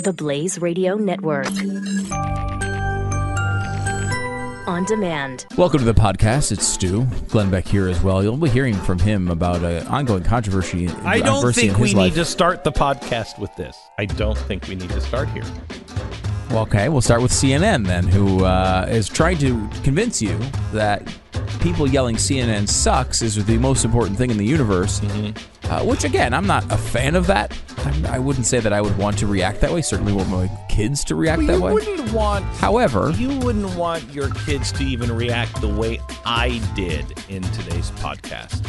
TheBlaze Radio Network. On demand. Welcome to the podcast. It's Stu. Glenn Beck here as well. You'll be hearing from him about an ongoing controversy. I don't think we need to start the podcast with this. I don't think we need to start here. Well, okay, we'll start with CNN then, who is trying to convince you that people yelling CNN sucks is the most important thing in the universe, which, again, I'm not a fan of that. I wouldn't say that I would want to react that way. Certainly want my kids to react that way. However, you wouldn't want your kids to even react the way I did in today's podcast.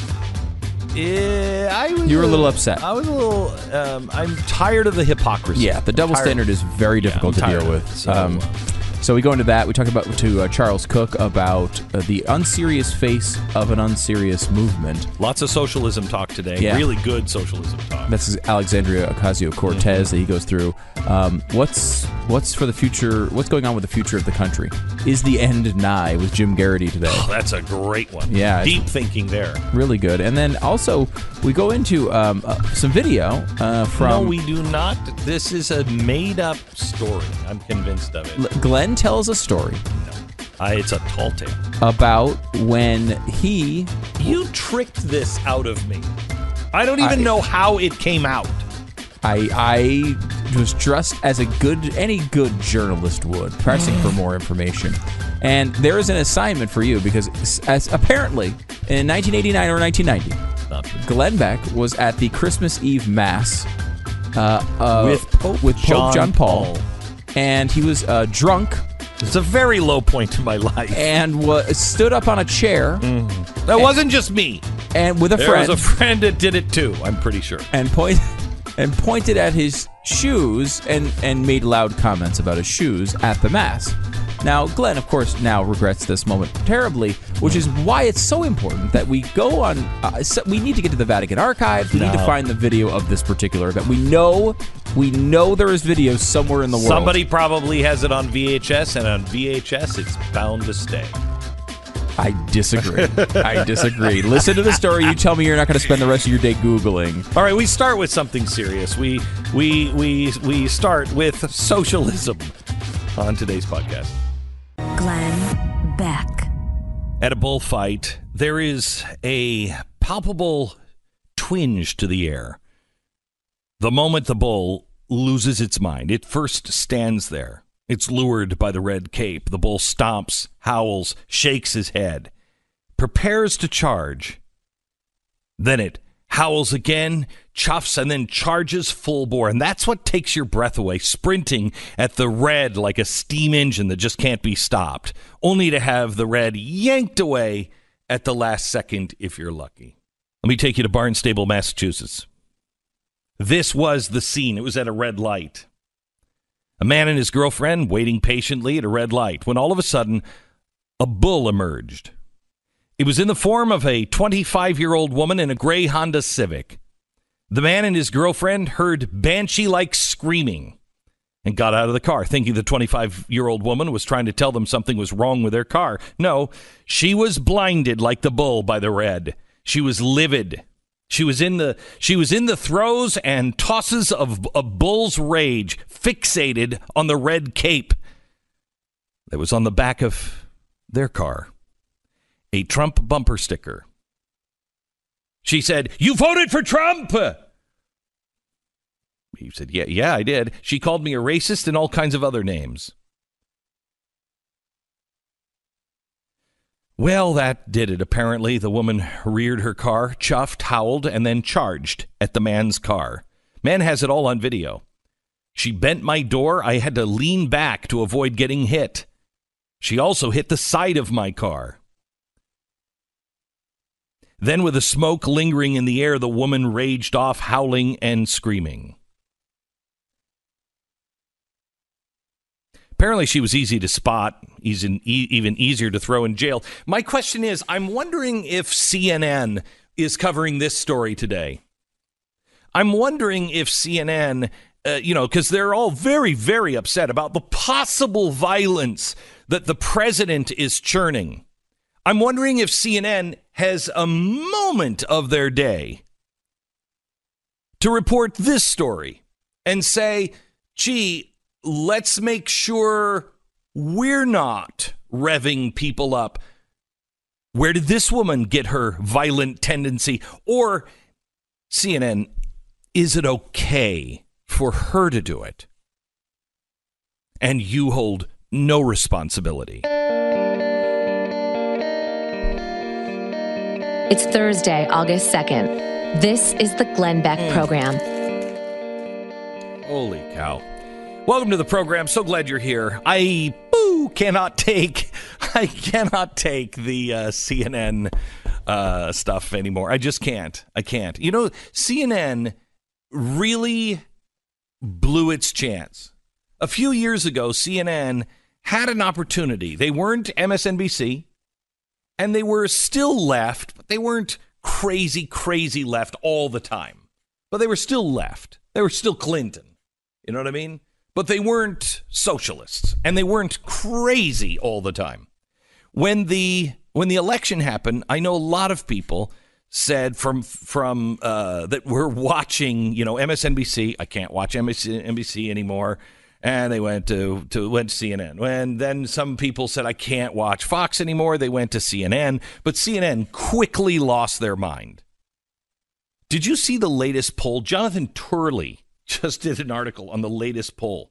You were a little upset. I was a little. I'm tired of the hypocrisy. Yeah, the double standard is very difficult to deal with. So we go into that. We talk about to Charles Cook about the unserious face of an unserious movement. Lots of socialism talk today. Yeah. Really good socialism talk. That's Alexandria Ocasio-Cortez that he goes through. What's for the future? What's going on with the future of the country? Is the end nigh? With Jim Garrity today. Oh, that's a great one. Yeah, deep thinking there. Really good. And then also we go into some video from. No, we do not. This is a made-up story. I'm convinced of it. Glenn tells a story. No. It's a tall tale. About when he... You tricked this out of me. I don't even know how it came out. I was dressed as any good journalist would, pressing for more information. And there is an assignment for you because as apparently in 1989 or 1990, Glenn Beck was at the Christmas Eve Mass with Pope John Paul. And he was drunk. It's a very low point in my life. And stood up on a chair. That wasn't just me. And with a friend. There was a friend that did it too, I'm pretty sure. And pointed at his shoes and made loud comments about his shoes at the Mass. Now, Glenn, of course, now regrets this moment terribly, which is why it's so important that we go on... we need to get to the Vatican archives. We need to find the video of this particular event. We know there is video somewhere in the world. Somebody probably has it on VHS, and on VHS, it's bound to stay. I disagree. Listen to the story. You tell me you're not going to spend the rest of your day Googling. All right, we start with something serious. We start with socialism on today's podcast. Glenn Beck. At a bullfight, there is a palpable twinge to the air. The moment the bull loses its mind, it first stands there. It's lured by the red cape. The bull stomps, howls, shakes his head, prepares to charge. Then it howls again, chuffs, and then charges full bore. And that's what takes your breath away, sprinting at the red like a steam engine that just can't be stopped, only to have the red yanked away at the last second if you're lucky. Let me take you to Barnstable, Massachusetts. This was the scene. It was at a red light. A man and his girlfriend waiting patiently at a red light when all of a sudden a bull emerged. It was in the form of a 25-year-old woman in a gray Honda Civic. The man and his girlfriend heard banshee-like screaming and got out of the car, thinking the 25-year-old woman was trying to tell them something was wrong with their car. No, she was blinded like the bull by the red. She was livid. She was in the throes and tosses of a bull's rage, fixated on the red cape that was on the back of their car. A Trump bumper sticker. She said, "You voted for Trump!" He said, yeah, I did. She called me a racist and all kinds of other names. Well, that did it, apparently. The woman reared her car, chuffed, howled, and then charged at the man's car. Man has it all on video. She bent my door. I had to lean back to avoid getting hit. She also hit the side of my car. Then, with the smoke lingering in the air, the woman raged off, howling and screaming. Apparently, she was easy to spot, even easier to throw in jail. My question is, I'm wondering if CNN is covering this story today. I'm wondering if CNN, because they're all very, very upset about the possible violence that the president is churning. I'm wondering if CNN has a moment of their day to report this story and say, gee, let's make sure we're not revving people up. Where did this woman get her violent tendency? Or CNN, is it okay for her to do it? And you hold no responsibility. It's Thursday, August 2nd. This is the Glenn Beck Program. Holy cow. Welcome to the program. So glad you're here. I cannot take the CNN stuff anymore. I just can't. I can't. You know, CNN really blew its chance. A few years ago, CNN had an opportunity. They weren't MSNBC, and they were still left, but they weren't crazy left all the time. But they were still left. They were still Clinton. You know what I mean? But they weren't socialists, and they weren't crazy all the time. When the election happened, I know a lot of people said from that were watching, MSNBC. I can't watch MSNBC anymore, and they went to CNN. And then some people said I can't watch Fox anymore. They went to CNN, but CNN quickly lost their mind. Did you see the latest poll? Jonathan Turley just did an article on the latest poll.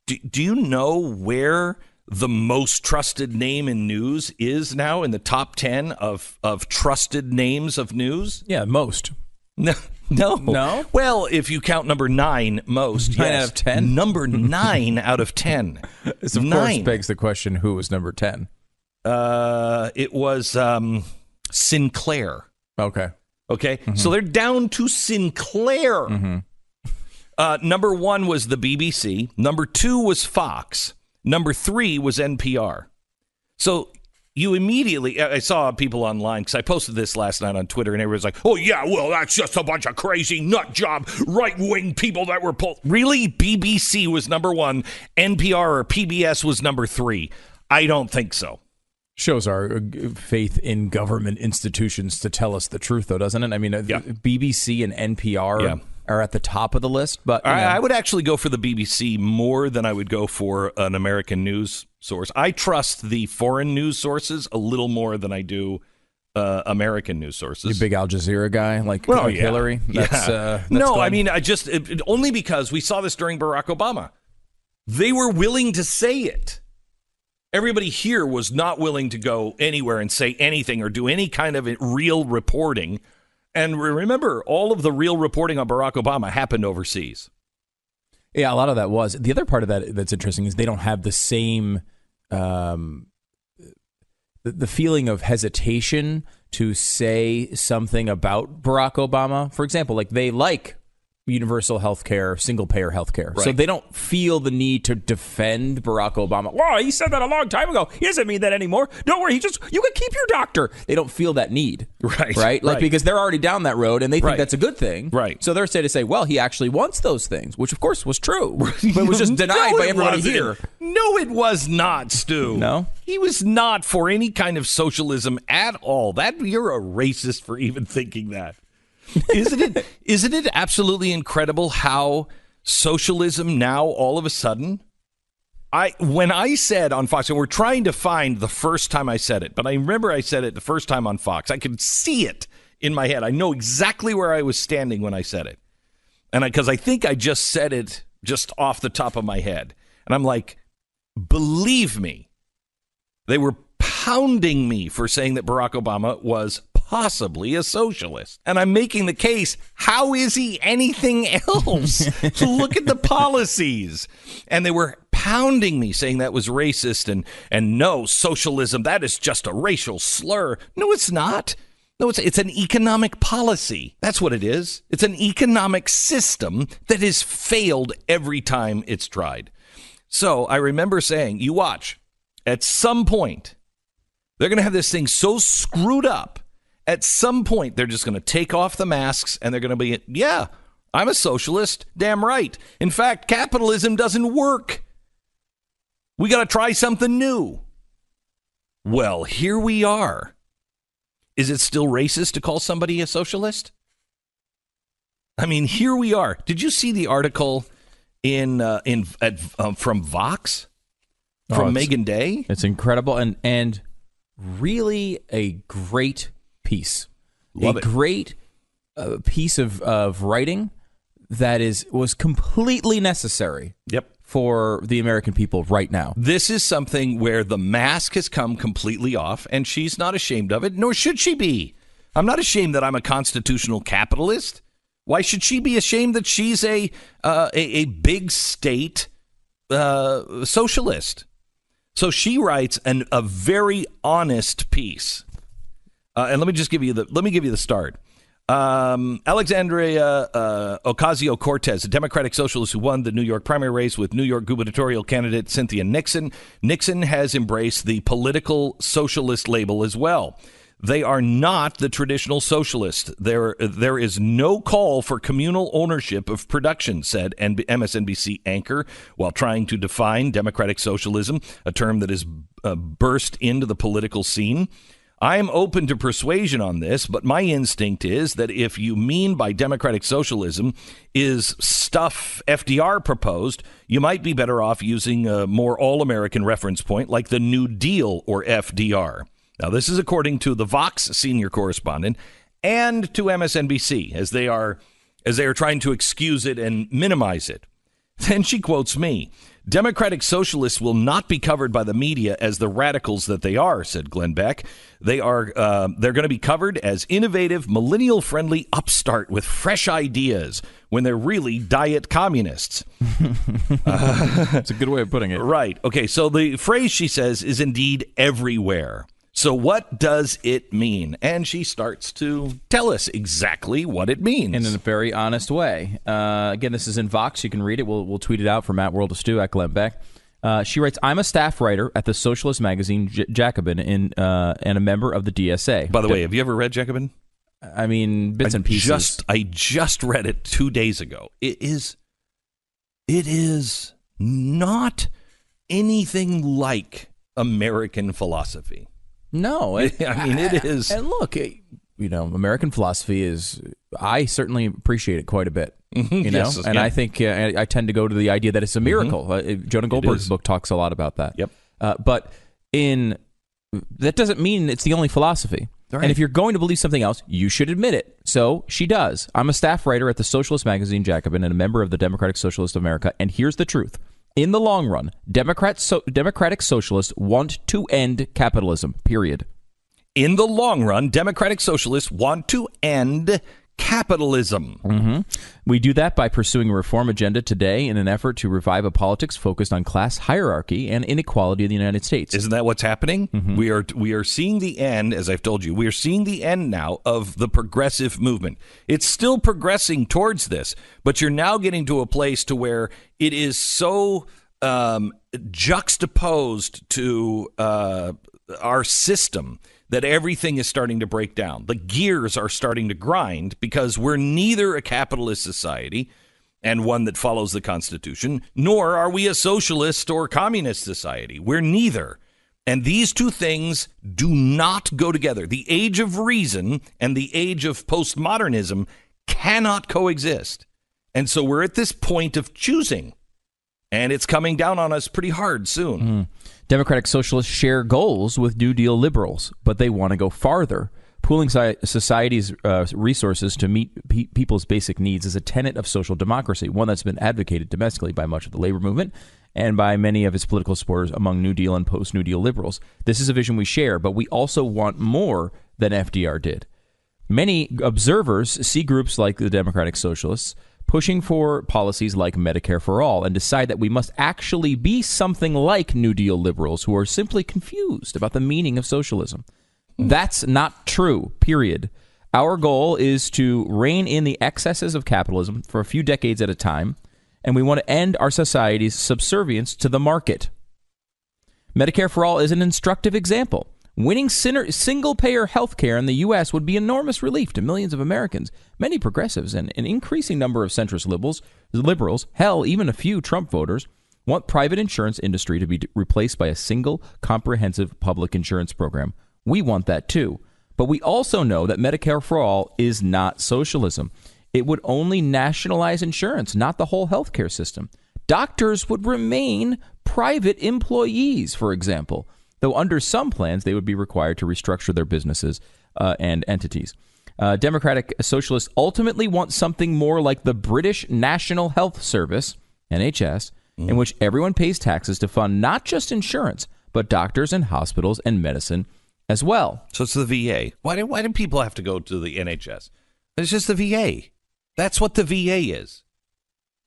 Do you know where the most trusted name in news is now in the top 10 of trusted names of news? Yeah, most. No. Well, if you count number 9, most. 9 out of 10? Number 9 out of 10. This, of course, begs the question, who was number 10? It was Sinclair. Okay. Mm-hmm. So they're down to Sinclair. Mm-hmm. Number 1 was the BBC. Number 2 was Fox. Number 3 was NPR. So you immediately, I saw people online, because I posted this last night on Twitter, and everyone's like, oh, yeah, well, that's just a bunch of crazy nut job right-wing people that were pulled. Really? BBC was number 1. NPR or PBS was number 3. I don't think so. Shows our faith in government institutions to tell us the truth, though, doesn't it? I mean, BBC and NPR are at the top of the list, but I would actually go for the BBC more than I would go for an American news source. I trust the foreign news sources a little more than I do American news sources. You big Al Jazeera guy, like Hillary? That's no, Glenn. I mean, only because we saw this during Barack Obama. They were willing to say it. Everybody here was not willing to go anywhere and say anything or do any kind of real reporting. And remember, all of the real reporting on Barack Obama happened overseas. Yeah, a lot of that was. The other part of that that's interesting is they don't have the same the feeling of hesitation to say something about Barack Obama. For example, like they like universal health care, single-payer health care. Right. So they don't feel the need to defend Barack Obama. Well, he said that a long time ago. He doesn't mean that anymore. Don't worry. You can keep your doctor. They don't feel that need. Right? Like, because they're already down that road, and they think that's a good thing. Right. So they're saying to say, well, he actually wants those things, which, of course, was true. But it was just denied by everybody here. No, it was not, Stu. No? He was not for any kind of at all. You're a racist for even thinking that. Isn't it absolutely incredible how socialism now all of a sudden? When I said on Fox, and we're trying to find the first time I said it, but I remember I said it the first time on Fox. I could see it in my head. I know exactly where I was standing when I said it, and because I think I just said it just off the top of my head, and I'm like, believe me, they were pounding me for saying that Barack Obama was possibly a socialist. And I'm making the case, how is he anything else? Look at the policies. And they were pounding me saying that was racist and no, socialism, that is just a racial slur. No, it's not. No, it's an economic policy. That's what it is. It's an economic system that has failed every time it's tried. So I remember saying, you watch, at some point, they're going to have this thing so screwed up. At some point, they're just going to take off the masks and they're going to be, yeah, I'm a socialist. Damn right. In fact, capitalism doesn't work. We got to try something new. Well, here we are. Is it still racist to call somebody a socialist? I mean, here we are. Did you see the article from Vox, from Megan Day. It's incredible and really a great piece. Love it. Great piece of writing that was completely necessary. Yep. For the American people right now. This is something where the mask has come completely off, and she's not ashamed of it, nor should she be. I'm not ashamed that I'm a constitutional capitalist. Why should she be ashamed that she's a big state socialist? So she writes a very honest piece, and let me give you the start. Alexandria Ocasio-Cortez, a Democratic socialist who won the New York primary race with New York gubernatorial candidate Cynthia Nixon. Nixon has embraced the political socialist label as well. They are not the traditional socialist. There is no call for communal ownership of production, said MSNBC anchor, while trying to define democratic socialism, a term that has burst into the political scene. I'm open to persuasion on this, but my instinct is that if you mean by democratic socialism is stuff FDR proposed, you might be better off using a more all-American reference point like the New Deal or FDR. Now, this is according to the Vox senior correspondent and to MSNBC as they are trying to excuse it and minimize it. Then she quotes me. Democratic socialists will not be covered by the media as the radicals that they are, said Glenn Beck. They're going to be covered as innovative, millennial-friendly upstart with fresh ideas when they're really diet communists. That's a good way of putting it. Right. Okay, so the phrase, she says, is indeed everywhere. So what does it mean? And she starts to tell us exactly what it means. And in a very honest way. Again, this is in Vox. You can read it. We'll tweet it out from @WorldOfStew at Glenn Beck. She writes, I'm a staff writer at the socialist magazine Jacobin and a member of the DSA. By the way, have you ever read Jacobin? I mean, bits and pieces. I just read it 2 days ago. It is not anything like American philosophy. No. I mean, it is. And look, American philosophy is, I certainly appreciate it quite a bit. Yes, and I think I tend to go to the idea that it's a miracle. Jonah Goldberg's book talks a lot about that. Yep. But that doesn't mean it's the only philosophy. Right. And if you're going to believe something else, you should admit it. So she does. I'm a staff writer at the socialist magazine Jacobin and a member of the Democratic Socialist of America. And here's the truth. In the long run, democratic socialists want to end capitalism, period. In the long run, democratic socialists want to end capitalism. Mm-hmm. We do that by pursuing a reform agenda today in an effort to revive a politics focused on class hierarchy and inequality in the United States. Isn't that what's happening? Mm-hmm. We are seeing the end, as I've told you, we are seeing the end now of the progressive movement. It's still progressing towards this, but you're now getting to a place to where it is so juxtaposed to our system that everything is starting to break down. The gears are starting to grind because we're neither a capitalist society and one that follows the Constitution, nor are we a socialist or communist society. We're neither. And these two things do not go together. The age of reason and the age of postmodernism cannot coexist. And so we're at this point of choosing. And it's coming down on us pretty hard soon. Mm. Democratic socialists share goals with New Deal liberals, but they want to go farther. Pooling society's resources to meet people's basic needs is a tenet of social democracy, one that's been advocated domestically by much of the labor movement and by many of its political supporters among New Deal and post-New Deal liberals. This is a vision we share, but we also want more than FDR did. Many observers see groups like the Democratic Socialists pushing for policies like Medicare for All and decide that we must actually be something like New Deal liberals who are simply confused about the meaning of socialism. That's not true, period. Our goal is to rein in the excesses of capitalism for a few decades at a time, and we want to end our society's subservience to the market. Medicare for All is an instructive example. Winning single-payer health care in the U.S. would be enormous relief to millions of Americans. Many progressives and an increasing number of centrist liberals, hell, even a few Trump voters, want private insurance industry to be replaced by a single, comprehensive public insurance program. We want that too. But we also know that Medicare for All is not socialism. It would only nationalize insurance, not the whole health care system. doctors would remain private employees, for example, though under some plans they would be required to restructure their businesses and entities. Democratic Socialists ultimately want something more like the British National Health Service, NHS, in which everyone pays taxes to fund not just insurance, but doctors and hospitals and medicine as well. So it's the VA. Why do people have to go to the NHS? It's just the VA. That's what the VA is.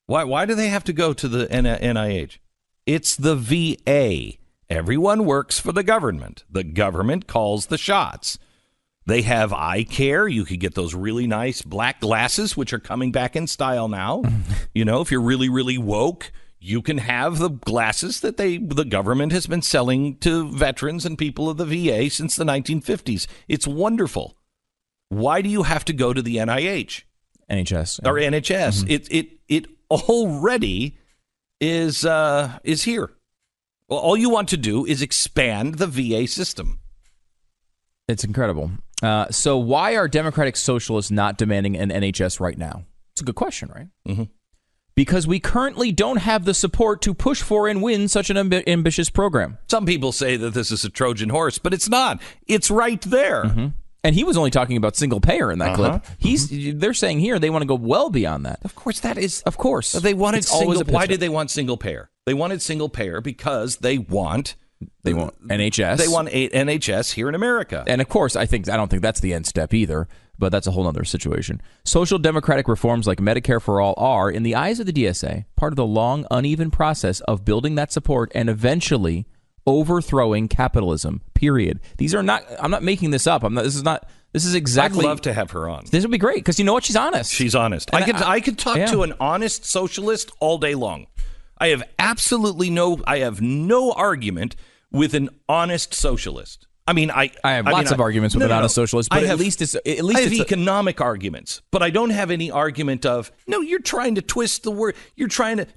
Why do they have to go to the NIH? It's the VA. Everyone works for the government. The government calls the shots. They have eye care. You could get those really nice black glasses, which are coming back in style now. You know, if you're really, really woke, you can have the glasses that the government has been selling to veterans and people of the VA since the 1950s. It's wonderful. Why do you have to go to the NIH? NHS. Or NHS. Mm-hmm. It already is here. Well, all you want to do is expand the VA system. It's incredible. So why are Democratic Socialists not demanding an NHS right now? It's a good question, right? Mm-hmm. Because we currently don't have the support to push for and win such an ambitious program. Some people say that this is a Trojan horse, but it's not. It's right there. Mm-hmm. And he was only talking about single payer in that clip. They're saying here they want to go well beyond that. Of course, that is. Of course. They wanted single. Why did they want single payer? They wanted single payer because they want NHS. They want NHS here in America. And of course, I don't think that's the end step either, but that's a whole other situation. Social democratic reforms like Medicare for All are, in the eyes of the DSA, part of the long, uneven process of building that support and eventually overthrowing capitalism, period. These are not, I'm not making this up. This is exactly. I'd love to have her on. This would be great because you know what? She's honest. She's honest. I could talk to an honest socialist all day long. I have no argument with an honest socialist. I mean, I have lots of arguments with an honest socialist, but at least it's economic arguments. But I don't have any argument of, no, you're trying to twist the word.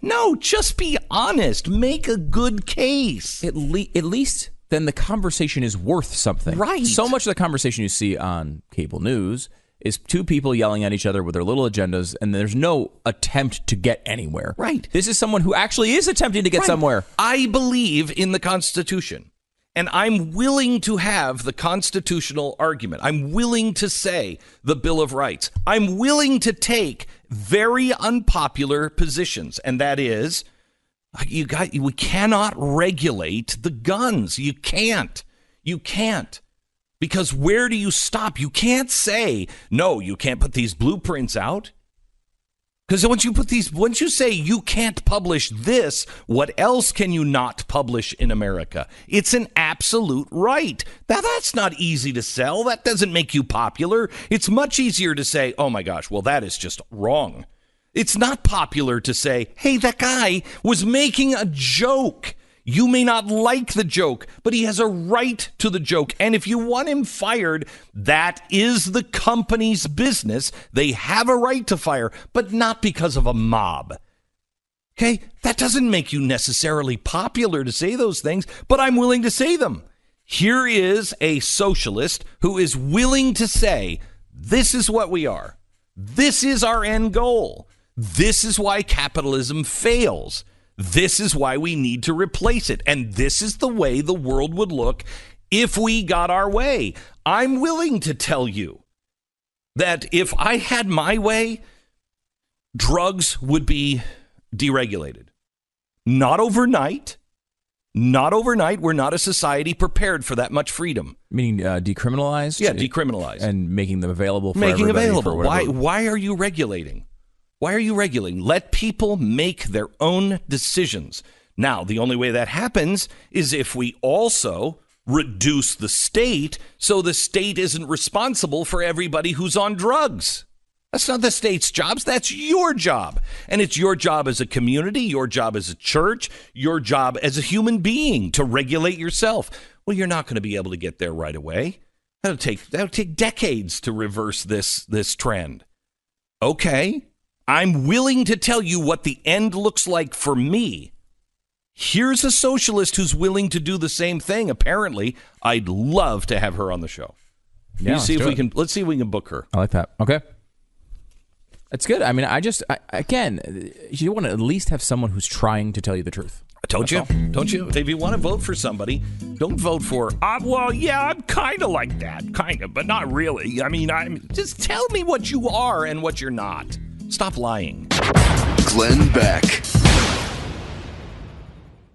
No, just be honest. Make a good case. At least then the conversation is worth something. Right. So much of the conversation you see on cable news is two people yelling at each other with their little agendas, and there's no attempt to get anywhere. Right. This is someone who actually is attempting to get somewhere. I believe in the Constitution, and I'm willing to have the constitutional argument. I'm willing to say the Bill of Rights. I'm willing to take very unpopular positions, and that is, we cannot regulate the guns. You can't. Because where do you stop? You can't say, no, you can't put these blueprints out. Because once you say you can't publish this, what else can you not publish in America? It's an absolute right. Now, that's not easy to sell. That doesn't make you popular. It's much easier to say, oh my gosh, well, that is just wrong. It's not popular to say, hey, that guy was making a joke. You may not like the joke, but he has a right to the joke. And if you want him fired, that is the company's business. They have a right to fire, but not because of a mob. Okay? That doesn't make you necessarily popular to say those things, but I'm willing to say them. Here is a socialist who is willing to say, this is what we are. This is our end goal. This is why capitalism fails. This is why we need to replace it. And this is the way the world would look if we got our way. I'm willing to tell you that if I had my way, drugs would be deregulated. Not overnight. Not overnight. We're not a society prepared for that much freedom. Meaning decriminalized? Yeah, decriminalized. And making them available for everybody. Making available. Why are you regulating? Why are you regulating? Let people make their own decisions. Now, the only way that happens is if we also reduce the state so the state isn't responsible for everybody who's on drugs. That's not the state's job. That's your job. And it's your job as a community, your job as a church, your job as a human being to regulate yourself. Well, you're not going to be able to get there right away. That'll take decades to reverse this trend. Okay. I'm willing to tell you what the end looks like for me. Here's a socialist who's willing to do the same thing. Apparently, I'd love to have her on the show. Yeah, let's see if we can book her. I like that. Okay. That's good. I mean, again, you want to at least have someone who's trying to tell you the truth. Don't you? If you want to vote for somebody, don't vote for, well, yeah, I'm kind of like that, kind of, but not really. I mean, just tell me what you are and what you're not. Stop lying. Glenn Beck.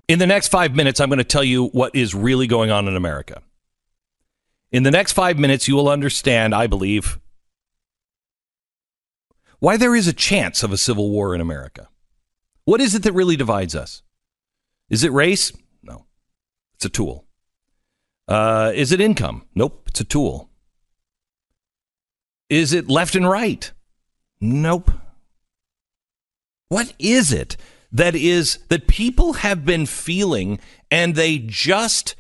In the next 5 minutes, I'm going to tell you what is really going on in America. In the next 5 minutes, you will understand, I believe, why there is a chance of a civil war in America. What is it that really divides us? Is it race? No. It's a tool. Is it income? Nope. It's a tool. Is it left and right? Nope. What is it that people have been feeling and they can't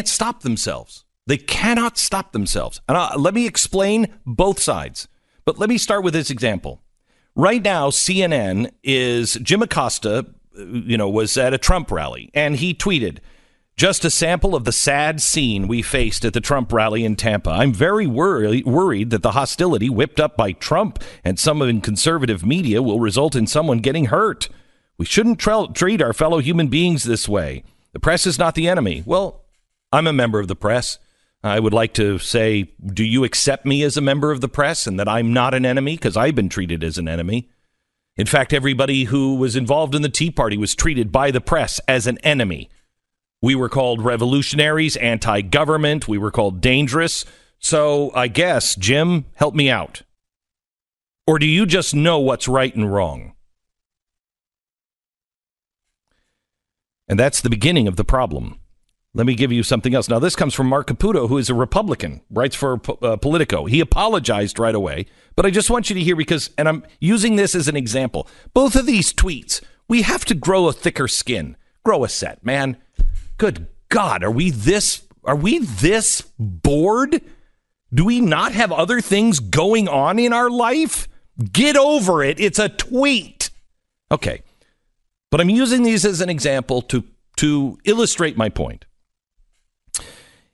stop themselves? They cannot stop themselves. And let me explain both sides. But let me start with this example. Right now, CNN Jim Acosta, was at a Trump rally, and he tweeted, "Just a sample of the sad scene we faced at the Trump rally in Tampa. I'm very worried that the hostility whipped up by Trump and some in conservative media will result in someone getting hurt. We shouldn't treat our fellow human beings this way. The press is not the enemy." Well, I'm a member of the press. I would like to say, do you accept me as a member of the press and that I'm not an enemy? Because I've been treated as an enemy. In fact, everybody who was involved in the Tea Party was treated by the press as an enemy. We were called revolutionaries, anti-government. We were called dangerous. So I guess, Jim, help me out. Or do you just know what's right and wrong? And that's the beginning of the problem. Let me give you something else. Now, this comes from Mark Caputo, who is a Republican, writes for Politico. He apologized right away, but I just want you to hear and I'm using this as an example. Both of these tweets, we have to grow a thicker skin. Grow a set, man. Good God, are we this bored? Do we not have other things going on in our life? Get over it. It's a tweet. Okay, but I'm using these as an example to illustrate my point.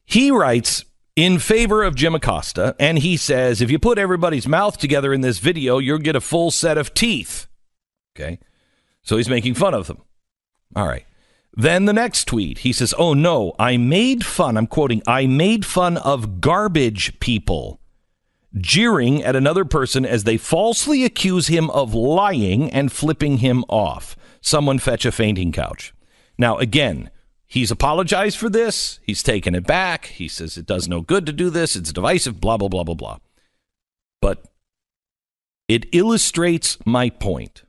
He writes in favor of Jim Acosta, and he says, if you put everybody's mouth together in this video, you'll get a full set of teeth. Okay, so he's making fun of them. All right. Then the next tweet, he says, oh, no, I'm quoting, I made fun of garbage people, jeering at another person as they falsely accuse him of lying and flipping him off. Someone fetch a fainting couch. Now, again, he's apologized for this. He's taken it back. He says it does no good to do this. It's divisive, blah, blah, blah, blah, blah. But it illustrates my point.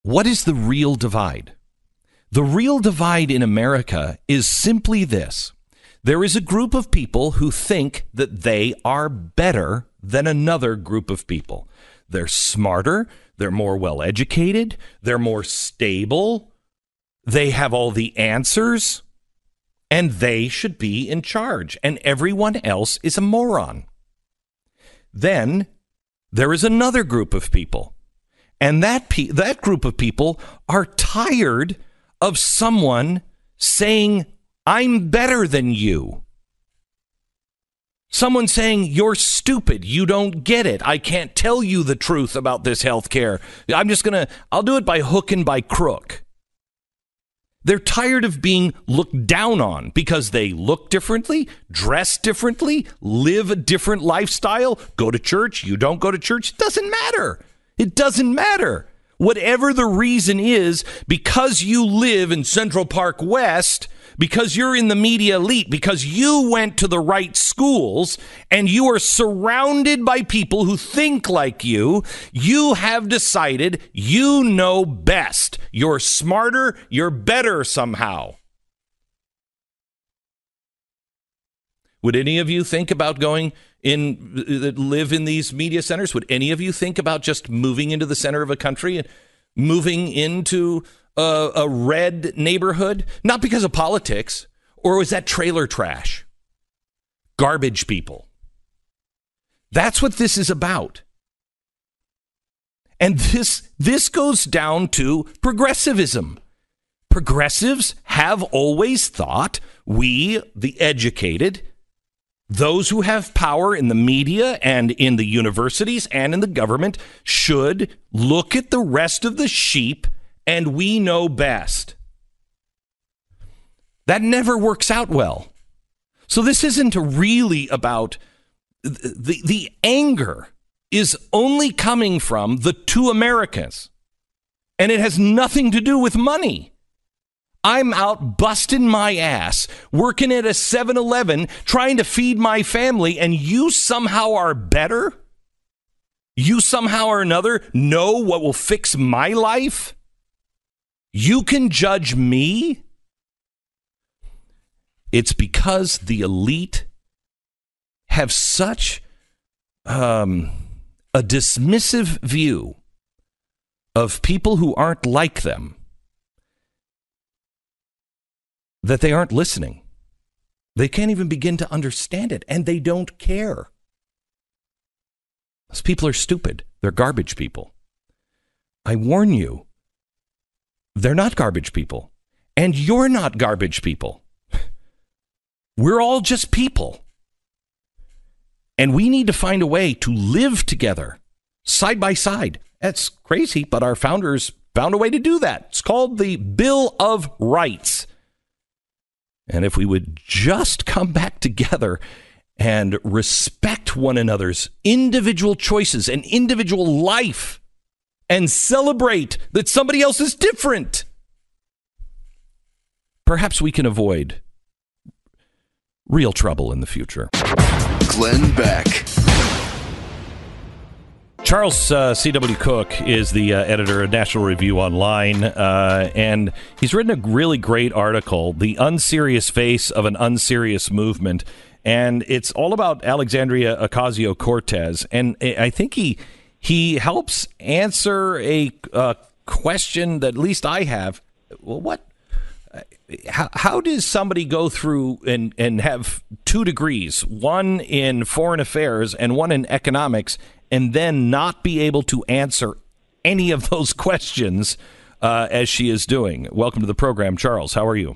What is the real divide? The real divide in America is simply this. There is a group of people who think that they are better than another group of people. They're smarter. They're more well-educated. They're more stable. They have all the answers. And they should be in charge. And everyone else is a moron. Then there is another group of people. And that group of people are tired of someone saying, I'm better than you. Someone saying, you're stupid. You don't get it. I can't tell you the truth about this health care. I'll do it by hook and by crook. They're tired of being looked down on because they look differently, dress differently, live a different lifestyle, go to church. You don't go to church. It doesn't matter. It doesn't matter. Whatever the reason is, because you live in Central Park West, because you're in the media elite, because you went to the right schools, and you are surrounded by people who think like you have decided you know best. You're smarter, you're better somehow. Would any of you think about live in these media centers? Would any of you think about just moving into the center of a country and moving into a red neighborhood? Not because of politics, or was that trailer trash? Garbage people. That's what this is about. And this goes down to progressivism. Progressives have always thought we, the educated, Those who have power in the media and in the universities and in the government should look at the rest of the sheep, and we know best. That never works out well. So this isn't really about the anger is only coming from the two Americas, and it has nothing to do with money. I'm out busting my ass, working at a 7-Eleven, trying to feed my family, and you somehow are better? You somehow or another know what will fix my life? You can judge me? It's because the elite have such a dismissive view of people who aren't like them that they aren't listening. They can't even begin to understand it, and they don't care. Those people are stupid. They're garbage people. I warn you, they're not garbage people, and you're not garbage people. We're all just people. And we need to find a way to live together, side by side. That's crazy, but our founders found a way to do that. It's called the Bill of Rights. And if we would just come back together and respect one another's individual choices and individual life and celebrate that somebody else is different, perhaps we can avoid real trouble in the future. Glenn Beck. Charles C.W. Cook is the editor of National Review Online, and he's written a really great article, The Unserious Face of an Unserious Movement, and it's all about Alexandria Ocasio-Cortez, and I think he helps answer a question that at least I have. Well, how does somebody go through and have 2 degrees, one in foreign affairs and one in economics, and then not be able to answer any of those questions as she is doing? Welcome to the program, Charles. How are you?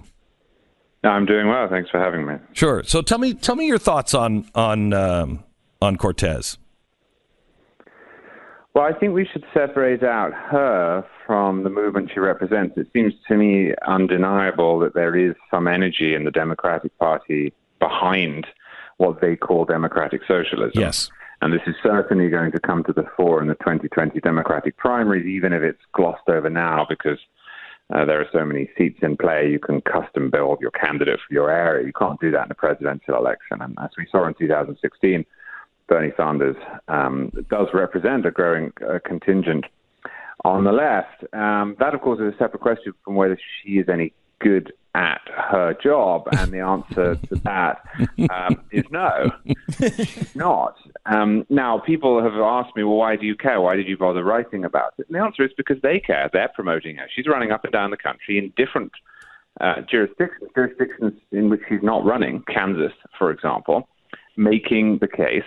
I'm doing well. Thanks for having me. Sure. So tell me your thoughts on Cortez. Well, I think we should separate out her from the movement she represents. It seems to me undeniable that there is some energy in the Democratic Party behind what they call democratic socialism. Yes. And this is certainly going to come to the fore in the 2020 Democratic primaries, even if it's glossed over now because there are so many seats in play. You can custom build your candidate for your area. You can't do that in a presidential election. And as we saw in 2016, Bernie Sanders does represent a growing contingent on the left. That, of course, is a separate question from whether she is any good at her job, and the answer to that is no, she's not. Now, people have asked me, well, why do you care? Why did you bother writing about it? And the answer is because they care. They're promoting her. She's running up and down the country in different jurisdictions in which she's not running, Kansas, for example, making the case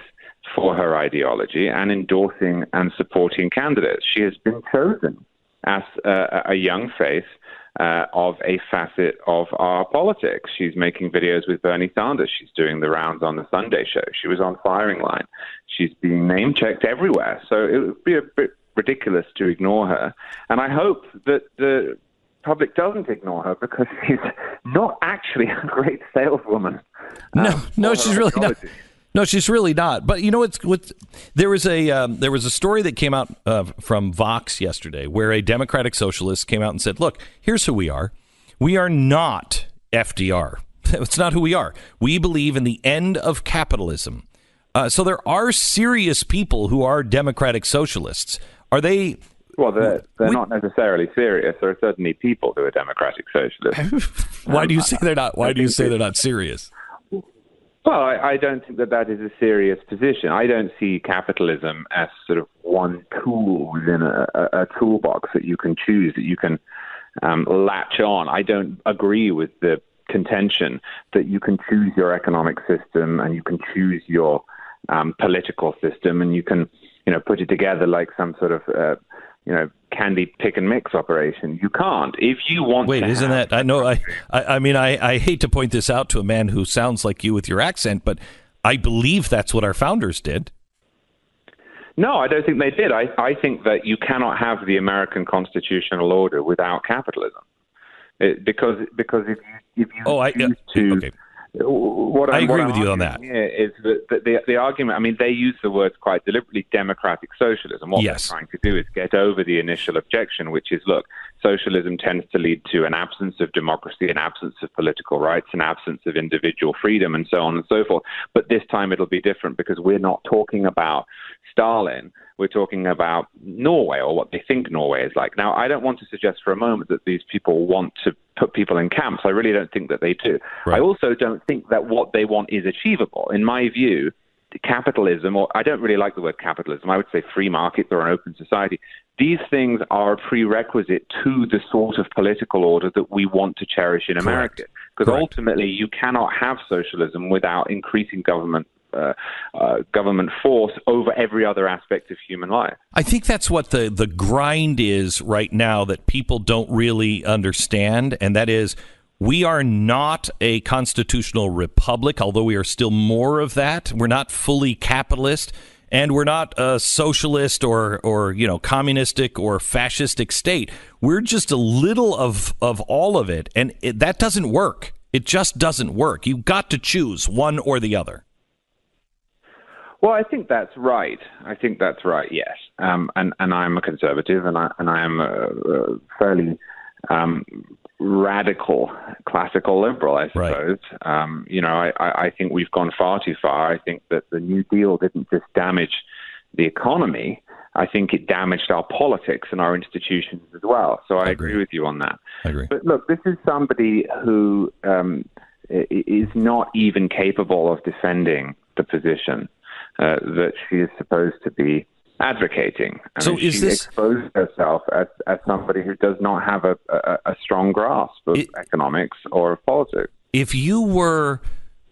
for her ideology and endorsing and supporting candidates. She has been chosen as a young face of a facet of our politics. She's making videos with Bernie Sanders. She's doing the rounds on the Sunday show. She was on firing line. She's being name-checked everywhere. So it would be a bit ridiculous to ignore her. And I hope that the public doesn't ignore her because she's not actually a great saleswoman. No, she's really not. No, she's really not. But you know, there was a story that came out from Vox yesterday where a Democratic socialist came out and said, "Look, here's who we are. We are not FDR. It's not who we are. We believe in the end of capitalism." So there are serious people who are Democratic socialists. Are they? Well, they're not necessarily serious. There are certainly people who are Democratic socialists. Why do you say they're not? Why do you say they're not serious? Well, I don't think that is a serious position. I don't see capitalism as sort of one tool within a toolbox that you can choose, that you can latch on. I don't agree with the contention that you can choose your economic system and you can choose your political system and you can, put it together like some sort of, candy pick and mix operation. You can't. If you want Wait, isn't that, I know, I mean, I hate to point this out to a man who sounds like you with your accent, but I believe that's what our founders did. No, I don't think they did. I think that you cannot have the American constitutional order without capitalism, because if you okay. What I agree I'm with you on that. Is that the argument, I mean, they use the words quite deliberately, democratic socialism. What Yes. they're trying to do is get over the initial objection, which is, look, socialism tends to lead to an absence of democracy, an absence of political rights, an absence of individual freedom, and so on and so forth. But this time it'll be different because we're not talking about Stalin. We're talking about Norway, or what they think Norway is like. Now, I don't want to suggest for a moment that these people want to put people in camps. I really don't think that they do. Right. I also don't think that what they want is achievable. In my view, capitalism, or I don't really like the word capitalism, I would say free markets or an open society, these things are a prerequisite to the sort of political order that we want to cherish in America. Because ultimately, you cannot have socialism without increasing government force over every other aspect of human life. I think that's what the grind is right now that people don't really understand, and that is we are not a constitutional republic, although we are still more of that. We're not fully capitalist, and we're not a socialist or communistic or fascistic state. We're just a little of all of it, and that doesn't work. It just doesn't work. You've got to choose one or the other. Well, I think that's right. Yes. And I'm a conservative, and I am a fairly radical classical liberal, I suppose. Right. I think we've gone far too far. I think that the New Deal didn't just damage the economy. I think it damaged our politics and our institutions as well. So I agree with you on that. I agree. But look, this is somebody who is not even capable of defending the position that she is supposed to be advocating. And so she exposed herself as somebody who does not have a strong grasp of economics or of politics. If you were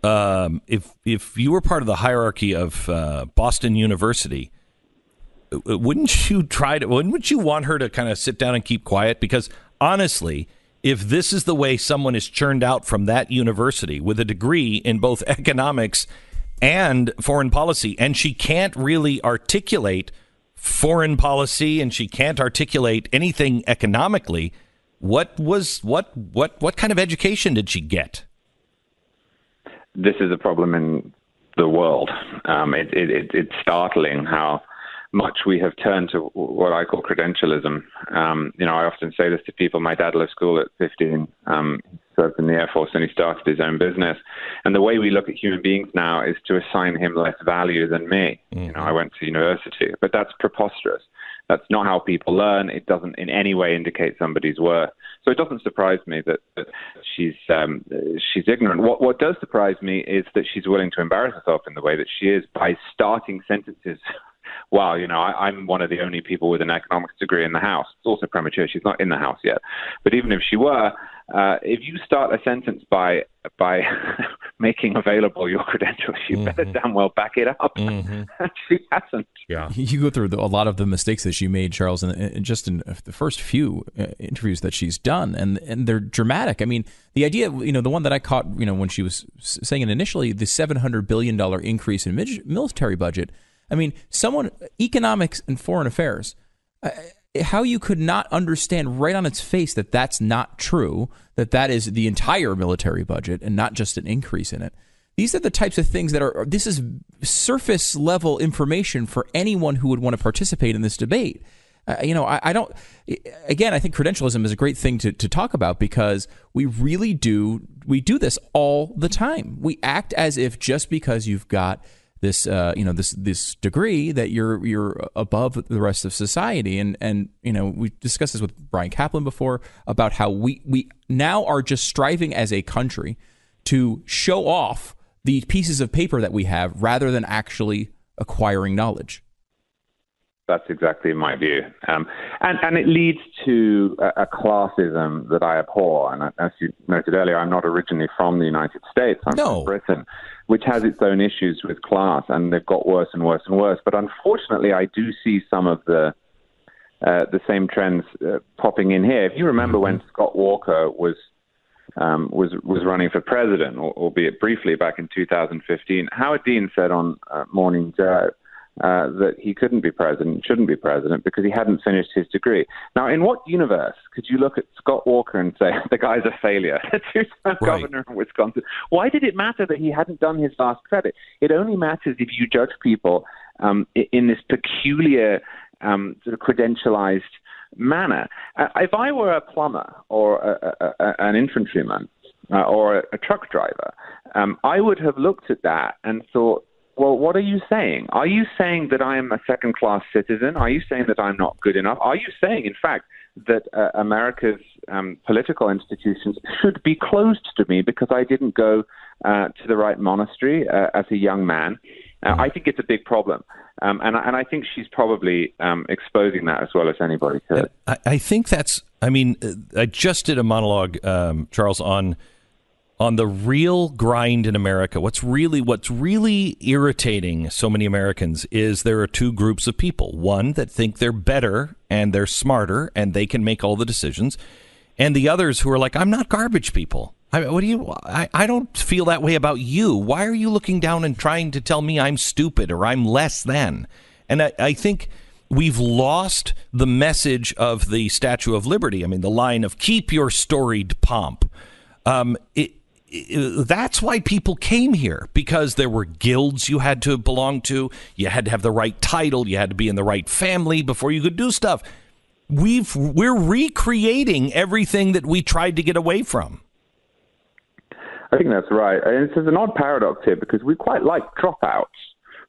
if you were part of the hierarchy of Boston University, wouldn't you want her to kind of sit down and keep quiet? Because honestly, if this is the way someone is churned out from that university with a degree in both economics and foreign policy, and she can't really articulate foreign policy, and she can't articulate anything economically, what kind of education did she get? This is a problem in the world. It's startling how much we have turned to what I call credentialism. I often say this to people. My dad left school at 15. He served in the Air Force, and he started his own business. And the way we look at human beings now is to assign him less value than me. Mm-hmm. I went to university, but that's preposterous. That's not how people learn. It doesn't in any way indicate somebody's worth. So it doesn't surprise me that she's ignorant. What does surprise me is that she's willing to embarrass herself in the way that she is by starting sentences. Wow, I'm one of the only people with an economics degree in the House. It's also premature. She's not in the House yet. But even if she were, if you start a sentence by making available your credentials, you better damn well back it up. Mm-hmm. She hasn't. Yeah. You go through a lot of the mistakes that she made, Charles, and just in the first few interviews that she's done, and they're dramatic. I mean, the idea, the one that I caught, when she was saying it initially, the $700 billion increase in military budget. I mean, economics and foreign affairs, how you could not understand right on its face that that's not true, that is the entire military budget and not just an increase in it. These are the types of things this is surface level information for anyone who would want to participate in this debate. I think credentialism is a great thing to talk about because we do this all the time. We act as if just because you've got this this degree that you're above the rest of society, and we discussed this with Brian Kaplan before about how we now are just striving as a country to show off the pieces of paper that we have rather than actually acquiring knowledge. That's exactly my view, and it leads to a classism that I abhor. And as you noted earlier, I'm not originally from the United States. I'm from Britain, which has its own issues with class, and they've got worse and worse and worse. But unfortunately, I do see some of the same trends popping in here. If you remember when Scott Walker was was running for president, albeit briefly back in 2015. Howard Dean said on Morning Joe that he couldn't be president, shouldn't be president, because he hadn't finished his degree. Now, in what universe could you look at Scott Walker and say, the guy's a failure, the two-term governor of Wisconsin? Why did it matter that he hadn't done his last credit? It only matters if you judge people in this peculiar sort of credentialized manner. If I were a plumber or an infantryman or a truck driver, I would have looked at that and thought, well, what are you saying? Are you saying that I am a second-class citizen? Are you saying that I'm not good enough? Are you saying, in fact, that America's political institutions should be closed to me because I didn't go to the right monastery as a young man? I think it's a big problem. And I think she's probably exposing that as well as anybody could. I think that's, I just did a monologue, Charles, on the real grind in America. What's really irritating so many Americans is there are two groups of people. One that think they're better and they're smarter and they can make all the decisions. And the others who are like, I'm not garbage people. I don't feel that way about you. Why are you looking down and trying to tell me I'm stupid or I'm less than? And I think we've lost the message of the Statue of Liberty. The line of keep your storied pomp. That's why people came here, because there were guilds you had to belong to. You had to have the right title. You had to be in the right family before you could do stuff. We're recreating everything that we tried to get away from. I think that's right. And there's an odd paradox here, because we quite like dropouts,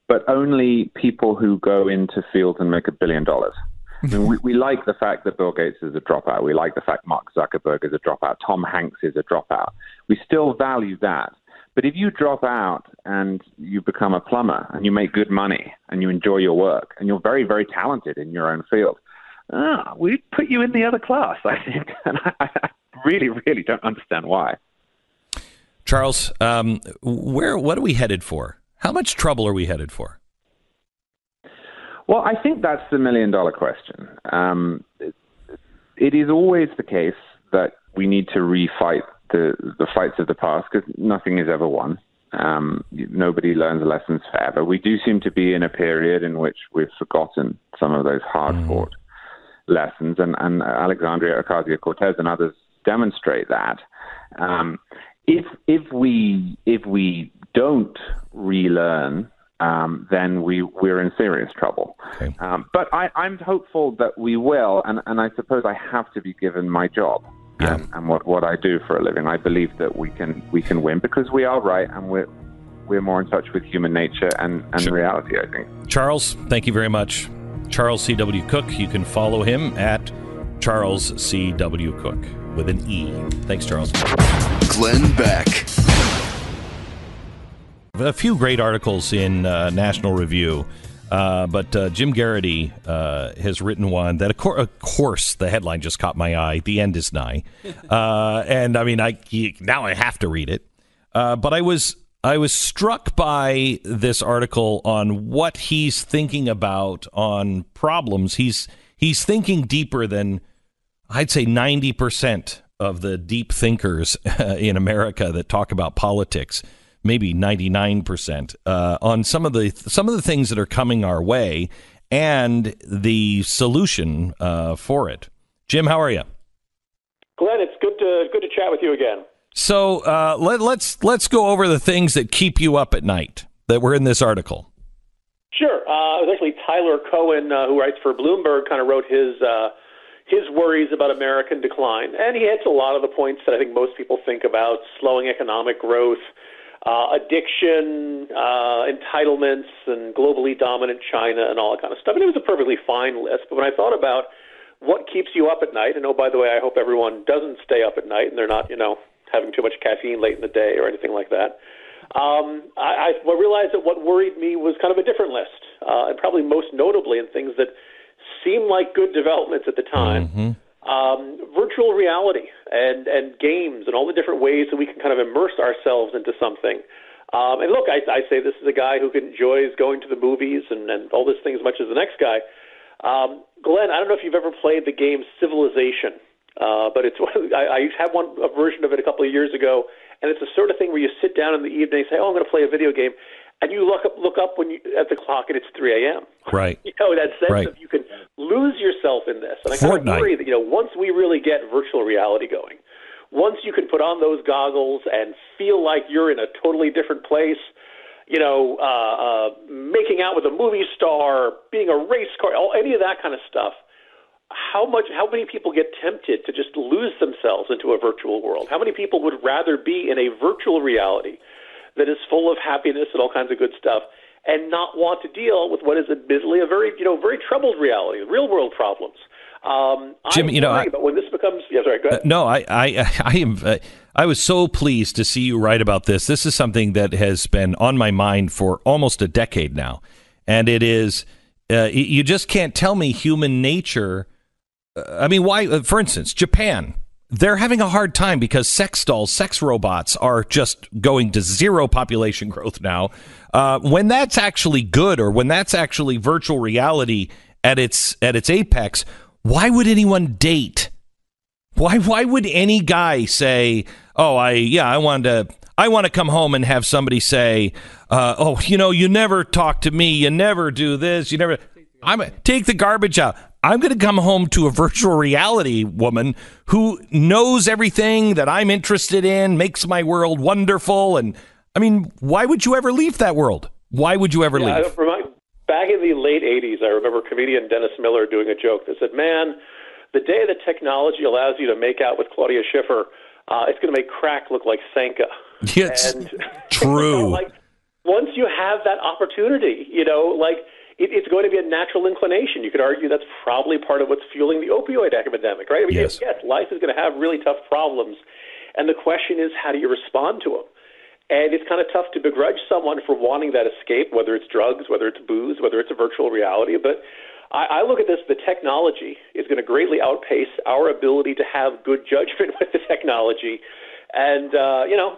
but only people who go into fields and make $1 billion. We like the fact that Bill Gates is a dropout. We like the fact Mark Zuckerberg is a dropout. Tom Hanks is a dropout. We still value that. But if you drop out and you become a plumber and you make good money and you enjoy your work and you're very, very talented in your own field, we put you in the other class, I think. And I really, really don't understand why. Charles, what are we headed for? How much trouble are we headed for? Well, I think that's the $1 million question. It is always the case that we need to refight the fights of the past, because nothing is ever won. Nobody learns lessons forever. We do seem to be in a period in which we've forgotten some of those hard-fought lessons, and Alexandria Ocasio-Cortez and others demonstrate that. If we don't relearn, then we're in serious trouble. Okay. But I'm hopeful that we will, and I suppose I have to be given my job and what I do for a living. I believe that we can win, because we are right, and we're more in touch with human nature and reality, I think. Charles, thank you very much. Charles C.W. Cook. You can follow him at Charles C.W. Cook with an E. Thanks, Charles. Glenn Beck. A few great articles in National Review, but Jim Garrity has written one that, of course, the headline just caught my eye. The end is nigh, and now I have to read it. But I was struck by this article on what he's thinking about on problems. He's thinking deeper than, I'd say, 90% of the deep thinkers in America that talk about politics. Maybe 99% on some of the things that are coming our way and the solution for it. Jim, how are you? Glenn, it's good to chat with you again. So let's go over the things that keep you up at night that were in this article. Sure. It was actually Tyler Cohen, who writes for Bloomberg, kind of wrote his worries about American decline, and he hits a lot of the points that I think most people think about: slowing economic growth, addiction, entitlements, and globally dominant China, and all that kind of stuff. And it was a perfectly fine list. But when I thought about what keeps you up at night, and oh, by the way, I hope everyone doesn't stay up at night and they're not, having too much caffeine late in the day or anything like that, I realized that what worried me was kind of a different list, and probably most notably in things that seemed like good developments at the time. Mm-hmm. Virtual reality and games and all the different ways that we can kind of immerse ourselves into something. And look, I say this is a guy who enjoys going to the movies and all this thing as much as the next guy. Glenn, I don't know if you've ever played the game Civilization. But I had a version of it a couple of years ago, and it's the sort of thing where you sit down in the evening and say, "Oh, I'm going to play a video game," and you look up at the clock and it's 3 a.m. Right. That sense right. of you can lose yourself in this. And I kind of worry that once we really get virtual reality going, once you can put on those goggles and feel like you're in a totally different place, making out with a movie star, being a race car, any of that kind of stuff. How many people get tempted to just lose themselves into a virtual world? How many people would rather be in a virtual reality that is full of happiness and all kinds of good stuff, and not want to deal with what is admittedly a very troubled reality, real world problems? Jim, but when this becomes, sorry, go ahead. No, I was so pleased to see you write about this. This is something that has been on my mind for almost a decade now, and it is you just can't tell me human nature. Why? For instance, Japan. They're having a hard time because sex dolls, sex robots are just going to zero population growth now. When that's actually good, or when that's actually virtual reality at its apex, why would anyone date? Why would any guy say, "Oh, I want to come home and have somebody say, you never talk to me, you never do this, you never take the garbage out." I'm going to come home to a virtual reality woman who knows everything that I'm interested in, makes my world wonderful. And why would you ever leave that world? Why would you ever leave? Back in the late 80s, I remember comedian Dennis Miller doing a joke that said, "Man, the day that technology allows you to make out with Claudia Schiffer, it's going to make crack look like Sanka." Yes, true. Once you have that opportunity, it's going to be a natural inclination. You could argue that's probably part of what's fueling the opioid epidemic, right? Yes, life is going to have really tough problems, and the question is, how do you respond to them? And it's kind of tough to begrudge someone for wanting that escape, whether it's drugs, whether it's booze, whether it's a virtual reality. But I look at this, the technology is going to greatly outpace our ability to have good judgment with the technology. And,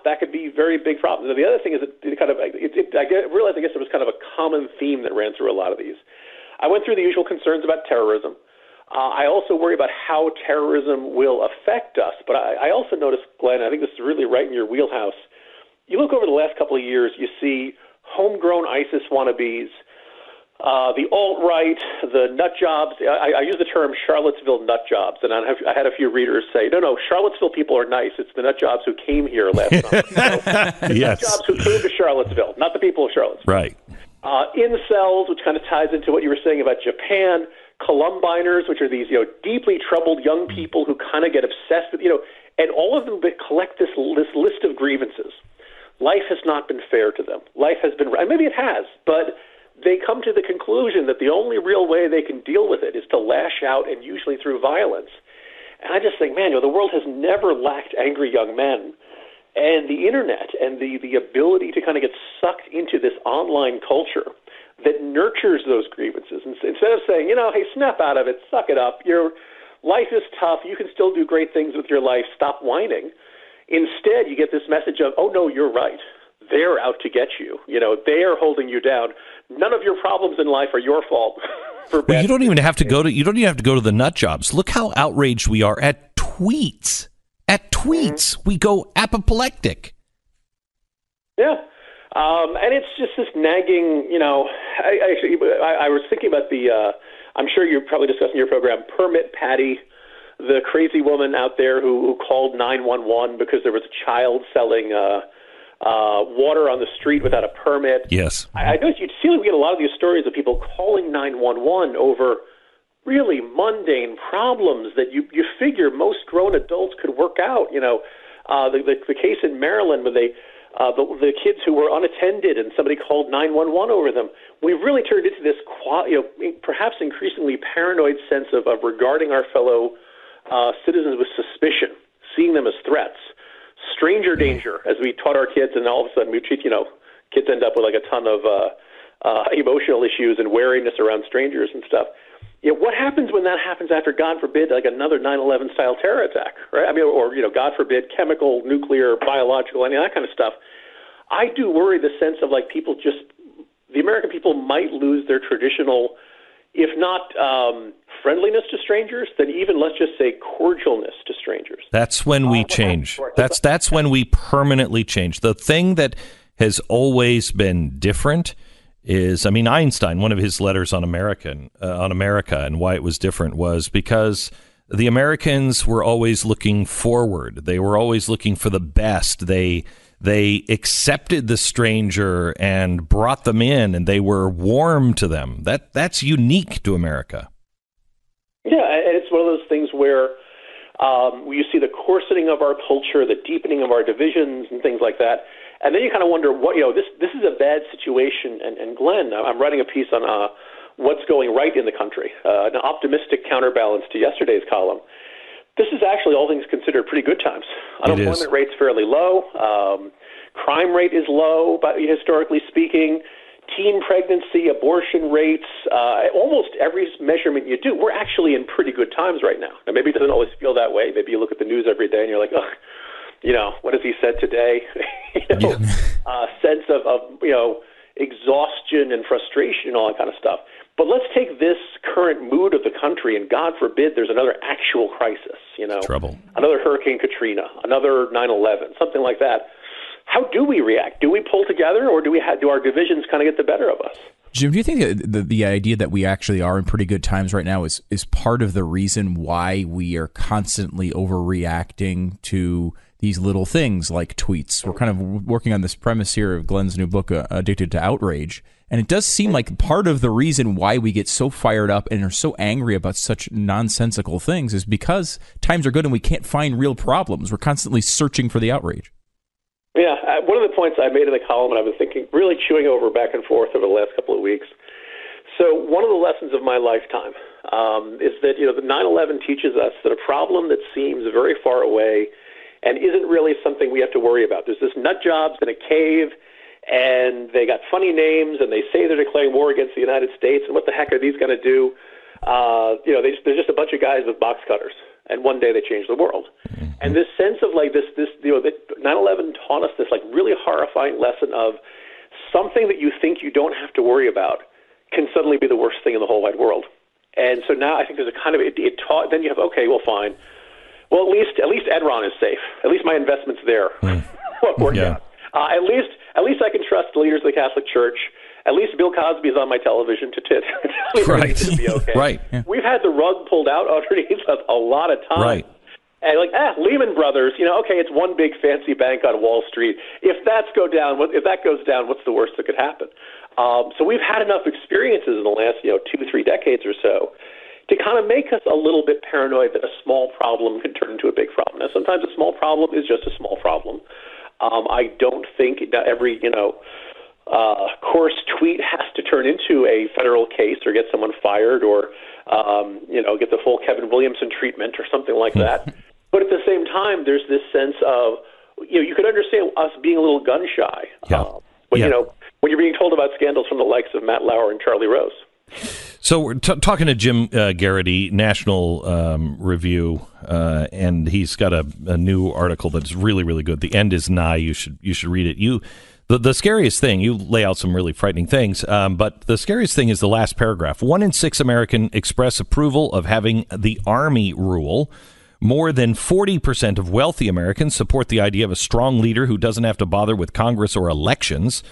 that could be very big problems. And the other thing is that I realized there was kind of a common theme that ran through a lot of these. I went through the usual concerns about terrorism. I also worry about how terrorism will affect us. But I also noticed, Glenn, I think this is really right in your wheelhouse. You look over the last couple of years, you see homegrown ISIS wannabes, the alt-right, the nut jobs. I use the term Charlottesville nut jobs, and I had a few readers say, no, Charlottesville people are nice. It's the nut jobs who came here last summer. Yes. Nut jobs who came to Charlottesville, not the people of Charlottesville. Right. Incels, which kind of ties into what you were saying about Japan. Columbiners, which are these deeply troubled young people who kind of get obsessed with, and all of them collect this list of grievances. Life has not been fair to them. Life has been, and maybe it has, but they come to the conclusion that the only real way they can deal with it is to lash out, and usually through violence. And I just think, man, the world has never lacked angry young men. And the internet and the ability to kind of get sucked into this online culture that nurtures those grievances. Instead of saying, hey, snap out of it, suck it up, your life is tough, you can still do great things with your life, stop whining. Instead, you get this message of, oh, no, you're right. They're out to get you. They are holding you down. None of your problems in life are your fault. You don't even have to go to the nut jobs. Look how outraged we are at tweets. We go apoplectic. Yeah. And it's just this nagging, I was thinking about I'm sure you're probably discussing your program, Permit Patty, the crazy woman out there who called 911 because there was a child selling water on the street without a permit. Yes. I know you see we get a lot of these stories of people calling 911 over really mundane problems that you figure most grown adults could work out. The case in Maryland where the kids who were unattended and somebody called 911 over them. We've really turned into this perhaps increasingly paranoid sense of regarding our fellow citizens with suspicion, seeing them as threats. Stranger danger, as we taught our kids, and all of a sudden we treat, kids end up with like a ton of emotional issues and wariness around strangers and stuff. What happens when that happens after, God forbid, like another 9/11 style terror attack, right? Or God forbid, chemical, nuclear, biological, any of that kind of stuff. I do worry the sense of the American people might lose their traditional if not friendliness to strangers, then even, let's just say, cordialness to strangers. That's when we change. That's when we permanently change. The thing that has always been different is, I mean, Einstein, one of his letters on America and why it was different was because the Americans were always looking forward. They were always looking for the best. They accepted the stranger and brought them in, and they were warm to them. That's unique to America. Yeah, and it's one of those things where you see the corseting of our culture, the deepening of our divisions and things like that. And then you kind of wonder, this is a bad situation. And Glenn, I'm writing a piece on what's going right in the country, an optimistic counterbalance to yesterday's column. This is actually, all things considered, pretty good times. Unemployment rate's fairly low. Crime rate is low, historically speaking. Teen pregnancy, abortion rates, almost every measurement you do, we're actually in pretty good times right now. Now, maybe it doesn't always feel that way. Maybe you look at the news every day and you're like, ugh, what has he said today? Sense of exhaustion and frustration and all that kind of stuff. But let's take this current mood of the country, and God forbid there's another actual crisis, Trouble. Another Hurricane Katrina, another 9/11, something like that. How do we react? Do we pull together, or do our divisions kind of get the better of us? Jim, do you think the idea that we actually are in pretty good times right now is part of the reason why we are constantly overreacting to these little things like tweets? We're kind of working on this premise here of Glenn's new book, Addicted to Outrage. And it does seem like part of the reason why we get so fired up and are so angry about such nonsensical things is because times are good and we can't find real problems. We're constantly searching for the outrage. Yeah, one of the points I made in the column, and I've been thinking, really chewing over back and forth over the last couple of weeks. So one of the lessons of my lifetime is that, the 9/11 teaches us that a problem that seems very far away and isn't really something we have to worry about. There's this nut jobs in a cave, and they got funny names, and they say they're declaring war against the United States, and what the heck are these going to do? They're just a bunch of guys with box cutters, and one day they change the world. Mm-hmm. And this sense of that 9/11 taught us this really horrifying lesson of something that you think you don't have to worry about can suddenly be the worst thing in the whole wide world. And so now I think there's a kind of it taught. Then you have fine. Well, at least Enron is safe. At least my investment's there. Yeah. At least I can trust the leaders of the Catholic Church. At least Bill Cosby is on my television to tell me everything's going to be okay. Right. Yeah. We've had the rug pulled out underneath us a lot of times. Right. And Lehman Brothers, it's one big fancy bank on Wall Street. If that goes down, what's the worst that could happen? So we've had enough experiences in the last 2-3 decades or so to kind of make us a little bit paranoid that a small problem can turn into a big problem. Now, sometimes a small problem is just a small problem. I don't think that every coarse tweet has to turn into a federal case or get someone fired or get the full Kevin Williamson treatment or something like that. But at the same time, there's this sense of you could understand us being a little gun shy when you're being told about scandals from the likes of Matt Lauer and Charlie Rose. So we're talking to Jim Garrity, National Review, and he's got a new article that's really, really good. The End is Nigh. You should read it. The scariest thing, you lay out some really frightening things, but the scariest thing is the last paragraph. 1 in 6 Americans express approval of having the Army rule. More than 40% of wealthy Americans support the idea of a strong leader who doesn't have to bother with Congress or elections.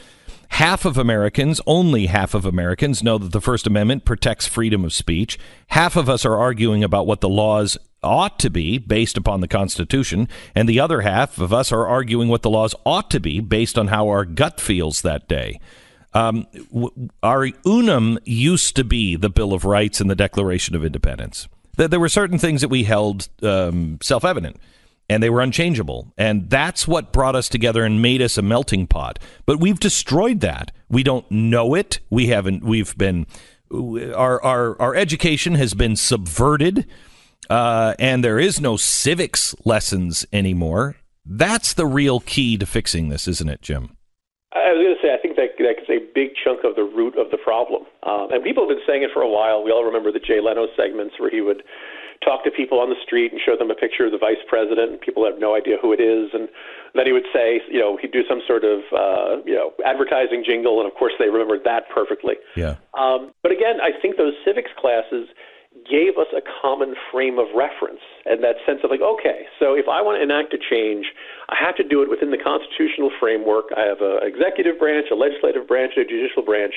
Only half of Americans know that the First Amendment protects freedom of speech. Half of us are arguing about what the laws ought to be based upon the Constitution, and the other half of us are arguing what the laws ought to be based on how our gut feels that day. Our unum used to be the Bill of Rights and the Declaration of Independence. There were certain things that we held self-evident, and they were unchangeable. And that's what brought us together and made us a melting pot. But we've destroyed that. We don't know it. Our education has been subverted, and there is no civics lessons anymore. That's the real key to fixing this, isn't it, Jim? I was going to say, I think that's a big chunk of the root of the problem. And people have been saying it for a while. We all remember the Jay Leno segments where he would talk to people on the street and show them a picture of the vice president, and people have no idea who it is. And then he would say, he'd do some sort of, advertising jingle, and of course they remembered that perfectly. Yeah. But again, I think those civics classes gave us a common frame of reference, and that sense of okay, so if I want to enact a change, I have to do it within the constitutional framework. I have an executive branch, a legislative branch, and a judicial branch.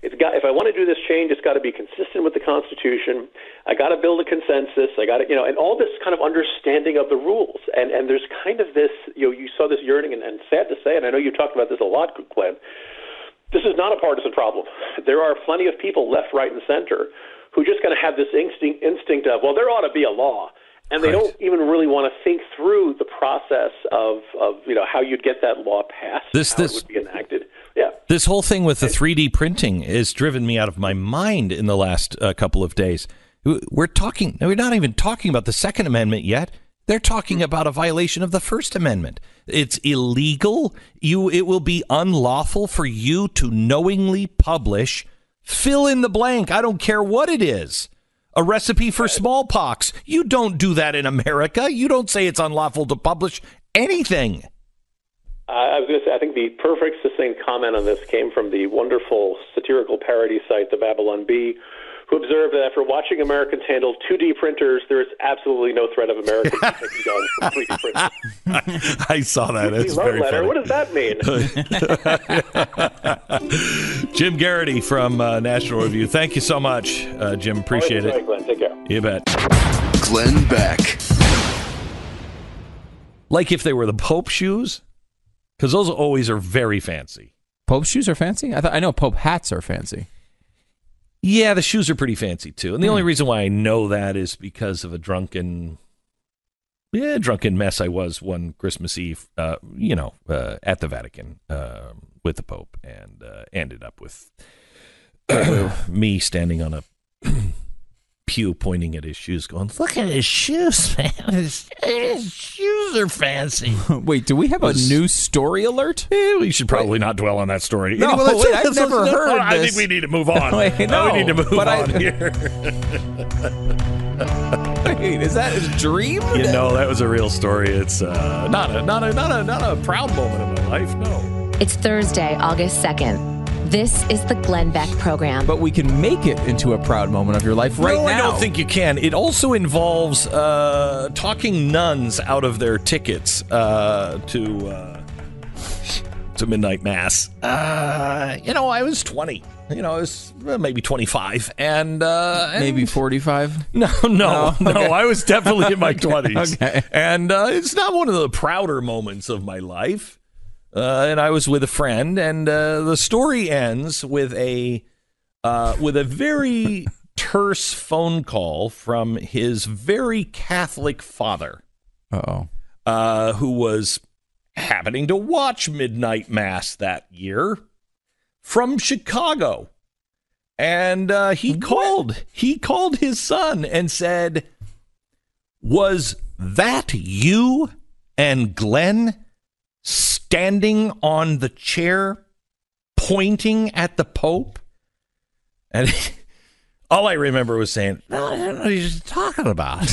If I want to do this change, it's got to be consistent with the Constitution. I got to build a consensus. I got to, and all this kind of understanding of the rules. And there's kind of this, you saw this yearning, and sad to say, and I know you talked about this a lot, Glenn, this is not a partisan problem. There are plenty of people left, right, and center who just going to have this instinct of, well, there ought to be a law. And they don't even really want to think through the process of how you'd get that law passed, how it would be enacted. Yeah. This whole thing with the 3D printing has driven me out of my mind in the last couple of days. We're not even talking about the Second Amendment yet. They're talking about a violation of the First Amendment. It's illegal. It will be unlawful for you to knowingly publish, fill in the blank, I don't care what it is, a recipe for smallpox. You don't do that in America. You don't say it's unlawful to publish anything. I was going to say, I think the perfect succinct comment on this came from the wonderful satirical parody site, The Babylon Bee, who observed that after watching Americans handle 2D printers, there is absolutely no threat of Americans taking guns from 3D printers. I saw that. That's very funny. What does that mean? Jim Garrity from National Review. Thank you so much, Jim. Appreciate it. Glenn. Take care. You bet. Glenn Beck. Like if they were the Pope shoes, because those always are very fancy. Pope shoes are fancy? I know Pope hats are fancy. Yeah, the shoes are pretty fancy, too. And the only reason why I know that is because of a drunken mess I was one Christmas Eve, at the Vatican with the Pope, and ended up with me standing on a pew pointing at his shoes going, look at his shoes, man. His shoes are fancy. Wait, do we have a new story alert? We should probably not dwell on that story. No, anyway, I've never heard this. I think we need to move on. Wait, we need to move on here. Wait, is that a dream? That was a real story. It's not a proud moment of my life, no. It's Thursday, August 2nd. This is the Glenn Beck Program. But we can make it into a proud moment of your life right now. No, I don't think you can. It also involves talking nuns out of their tickets to midnight mass. I was 20. I was maybe 25 and maybe 45. No. Okay. I was definitely in my 20s. Okay, and it's not one of the prouder moments of my life. And I was with a friend, and the story ends with a very terse phone call from his very Catholic father, who was happening to watch midnight mass that year from Chicago, and he called his son and said, "Was that you and Glenn standing on the chair, pointing at the Pope?" And all I remember was saying, "No, I don't know what he's talking about.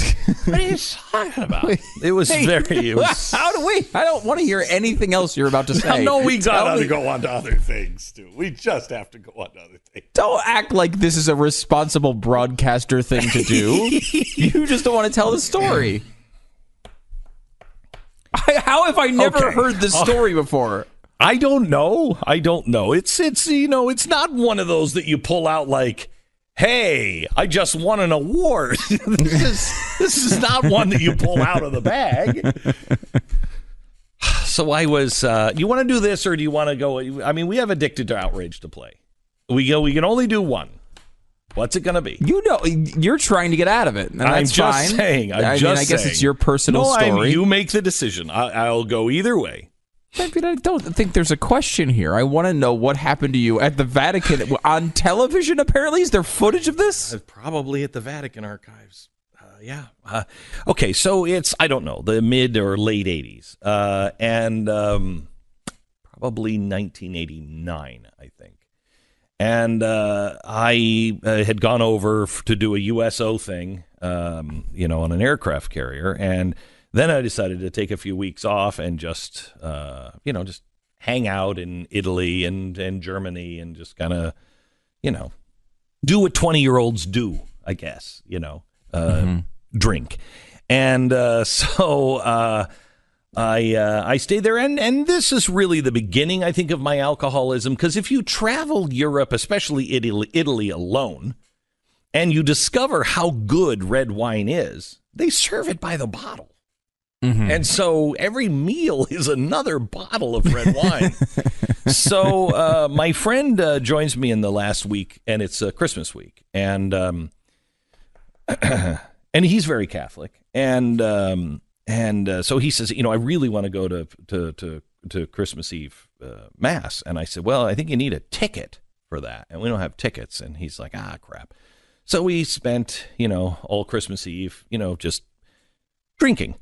What are you talking about?" It was very. It was. I don't want to hear anything else you're about to say. No, we got to go on to other things too. We just have to go on to other things. Don't act like this is a responsible broadcaster thing to do. You just don't want to tell the story. How have I never heard this story before? I don't know. It's not one of those that you pull out like, hey, I just won an award. This is not one that you pull out of the bag. So I was, you want to do this or do you want to go? I mean, we have Addicted to Outrage to play. We can only do one. What's it going to be? You're trying to get out of it. And I'm that's just fine. saying. I guess it's your personal story. You make the decision. I'll go either way. I mean, I don't think there's a question here. I want to know what happened to you at the Vatican on television. Apparently, is there footage of this? Probably at the Vatican archives. Yeah. Okay. So it's, I don't know, the mid or late 80s, and probably 1989, I think. And I had gone over to do a USO thing on an aircraft carrier. And then I decided to take a few weeks off and just hang out in Italy and Germany and just kind of, do what 20-year-olds do, I guess, drink. And so I stayed there, and this is really the beginning, I think, of my alcoholism, because if you travel Europe, especially Italy alone, and you discover how good red wine is, they serve it by the bottle. Mm-hmm. And so every meal is another bottle of red wine. So my friend joins me in the last week, and it's Christmas week, and and he's very Catholic, and so he says, I really want to go to Christmas Eve Mass, and I said, well, I think you need a ticket for that, and we don't have tickets, and he's like, crap. So we spent all Christmas Eve, just drinking.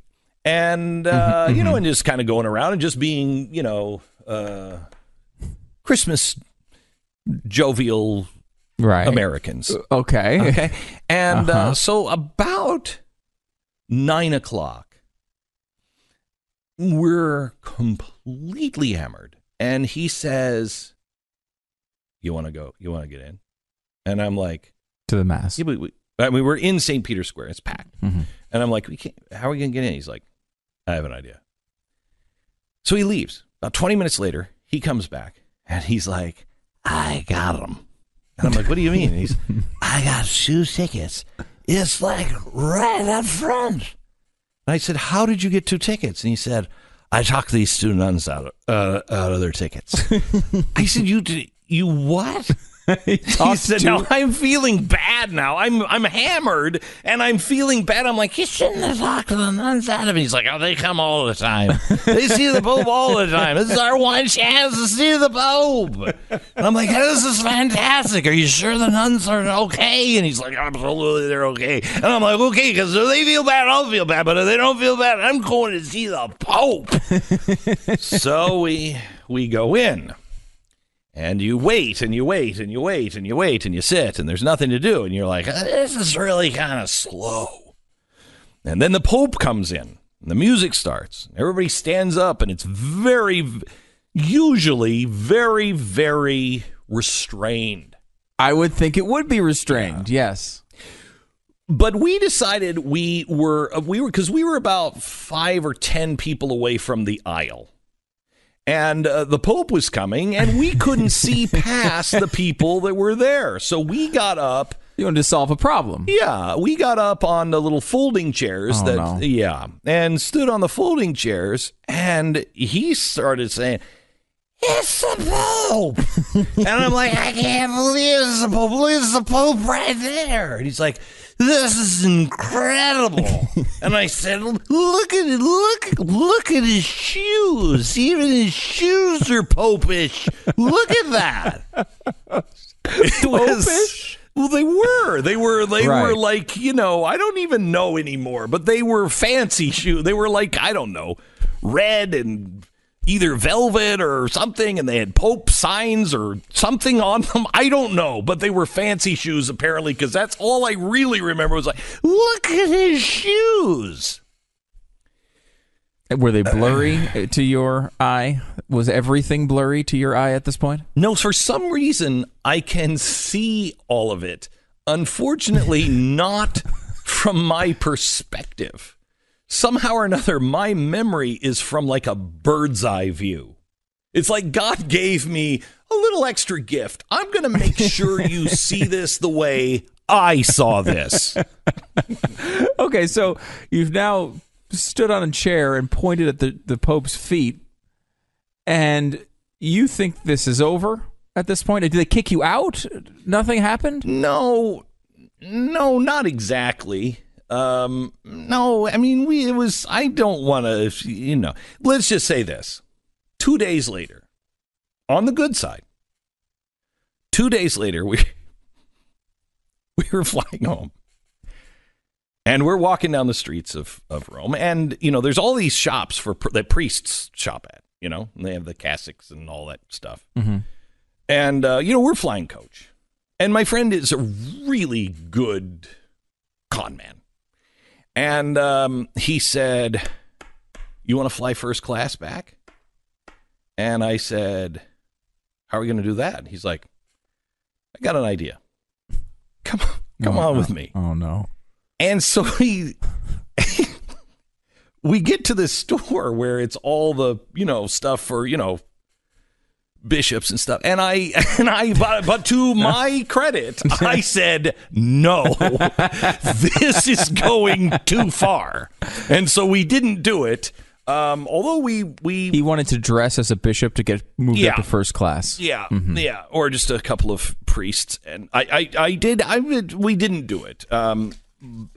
And, and just kind of going around and just being, Christmas jovial Americans. Okay. And so about 9:00, we're completely hammered. And he says, you want to go? You want to get in? And I'm like, to the Mass. Yeah, we're in St. Peter's Square. It's packed. Mm-hmm. And I'm like, how are we going to get in? He's like, I have an idea. So he leaves. About 20 minutes later, he comes back, and he's like, I got him. And I'm like, what do you mean? And he's, I got 2 tickets. It's like right up front. And I said, how did you get 2 tickets? And he said, I talked these 2 nuns out of their tickets. I said, you what? He said, no, I'm feeling bad now. I'm hammered, and I'm feeling bad. I'm like, you shouldn't have talked to the nuns out of it. He's like, they come all the time. They see the Pope all the time. This is our one chance to see the Pope. And I'm like, this is fantastic. Are you sure the nuns are okay? And he's like, absolutely, they're okay. And I'm like, okay, because if they feel bad, I'll feel bad. But if they don't feel bad, I'm going to see the Pope. So we go in. And you wait, and you wait, and you wait, and you wait, and you sit, and there's nothing to do. And you're like, this is really kind of slow. And then the Pope comes in, and the music starts. Everybody stands up, and it's usually very, very restrained. I would think it would be restrained, yes. But we decided because we were about 5 or 10 people away from the aisle. And the Pope was coming, and we couldn't see past the people that were there. So we got up. You wanted to solve a problem. Yeah, we got up on the little folding chairs. And stood on the folding chairs, and he started saying, it's the Pope. And I'm like, I can't believe it's the Pope. It's the Pope right there. And he's like, this is incredible. And I said, look at it. Look at his shoes. Even his shoes are Popish. Look at that. It was, Popish? Well, they were like, I don't even know anymore, but they were fancy shoes. They were like, I don't know, red and either velvet or something, and they had Pope signs or something on them. I don't know, but they were fancy shoes apparently, because that's all I really remember was like, look at his shoes. Were they blurry to your eye? Was everything blurry to your eye at this point? No, for some reason, I can see all of it. Unfortunately, not from my perspective. Somehow or another, my memory is from like a bird's eye view. It's like God gave me a little extra gift. I'm going to make sure you see this the way I saw this. Okay, so you've now stood on a chair and pointed at the Pope's feet, and you think this is over at this point? Did they kick you out? Nothing happened? No, not exactly. No, I mean, I don't want to, let's just say this. 2 days later, on the good side, 2 days later, we were flying home. And we're walking down the streets of Rome. And, there's all these shops that priests shop at, and they have the cassocks and all that stuff. Mm-hmm. And, we're flying coach. And my friend is a really good con man. And he said, "You want to fly first class back?" And I said, "How are we going to do that?" And he's like, "I got an idea. Come on with me." Oh, no. And so we get to this store where it's all the, stuff for, bishops and stuff. And but to my credit, I said, "No, this is going too far." And so we didn't do it. Although he wanted to dress as a bishop to get moved up to first class. Yeah. Mm-hmm. Yeah. Or just a couple of priests. And we didn't do it.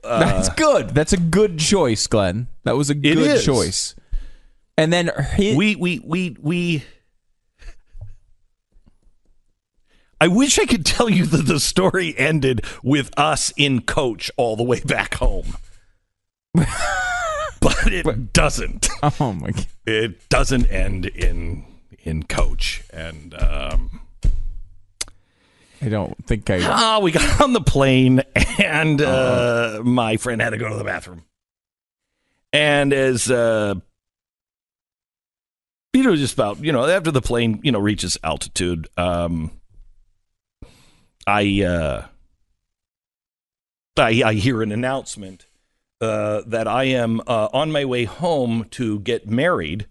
That's good. That's a good choice, Glenn. That was a good choice. And then we I wish I could tell you that the story ended with us in coach all the way back home. But it doesn't. Oh my God. It doesn't end in coach. And I don't think we got on the plane, and my friend had to go to the bathroom. And as just about, after the plane, reaches altitude, I hear an announcement that I am on my way home to get married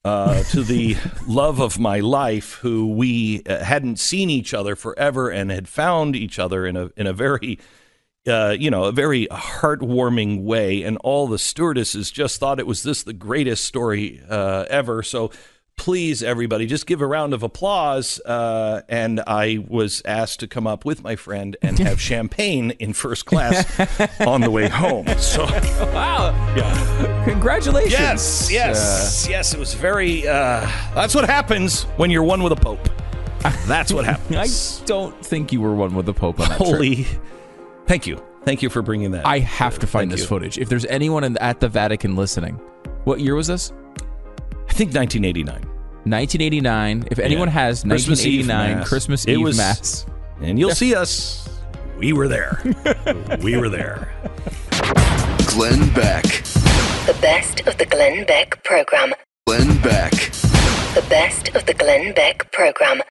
to the love of my life, who we hadn't seen each other forever and had found each other in a very a very heartwarming way. And all the stewardesses just thought it was the greatest story ever. So please, everybody, just give a round of applause. And I was asked to come up with my friend and have champagne in first class on the way home. So, wow. Yeah. Congratulations. Yes. It was very, that's what happens when you're one with a pope. That's what happens. I don't think you were one with the pope on that trip. Thank you. Thank you for bringing that. I have to find this footage. If there's anyone at the Vatican listening, what year was this? I think 1989. 1989. If anyone has 1989 Christmas Eve Mass. And you'll see us. We were there. We were there. Glenn Beck. The best of the Glenn Beck Program. Glenn Beck. The best of the Glenn Beck Program.